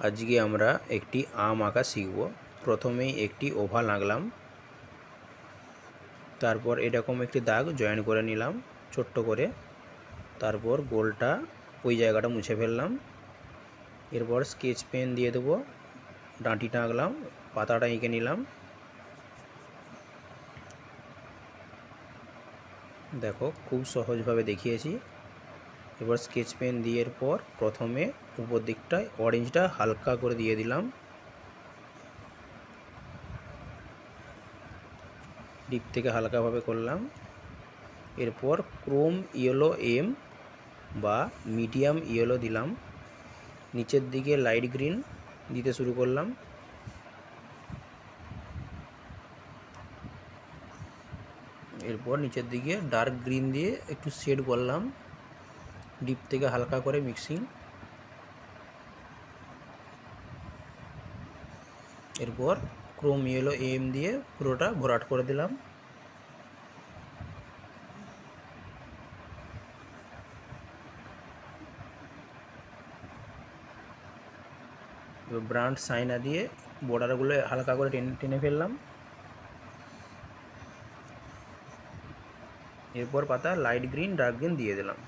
আজকে আমরা একটি আম আঁকা শিখব। প্রথমেই একটি ওভাল আঁকলাম, তারপর এরকম একটি দাগ জয়েন করে নিলাম ছোট্ট করে, তারপর গোলটা ওই জায়গাটা মুছে ফেললাম। এরপর স্কেচ পেন দিয়ে দেবো, ডাঁটিটা আঁকলাম, পাতাটা এঁকে নিলাম। দেখো খুব সহজভাবে দেখিয়েছি। এবার স্কেচ পেন দিয়ে পর প্রথমে উপর দিকটায় অরেঞ্জটা হালকা করে দিয়ে দিলাম, ডিপ থেকে হালকাভাবে করলাম। এরপর ক্রোম ইয়েলো এম বা মিডিয়াম ইয়েলো দিলাম, নিচের দিকে লাইট গ্রিন দিতে শুরু করলাম। এরপর নিচের দিকে ডার্ক গ্রিন দিয়ে একটু শেড করলাম, ডিপ থেকে হালকা করে মিক্সিং। এরপর ক্রোম ইয়েলো এম দিয়ে পুরোটা ভরাট করে দিলাম। ব্রান্ড সাইনা দিয়ে বর্ডারগুলো হালকা করে টেনে ফেললাম। এরপর পাতা লাইট গ্রিন ডার্ক গ্রিন দিয়ে দিলাম।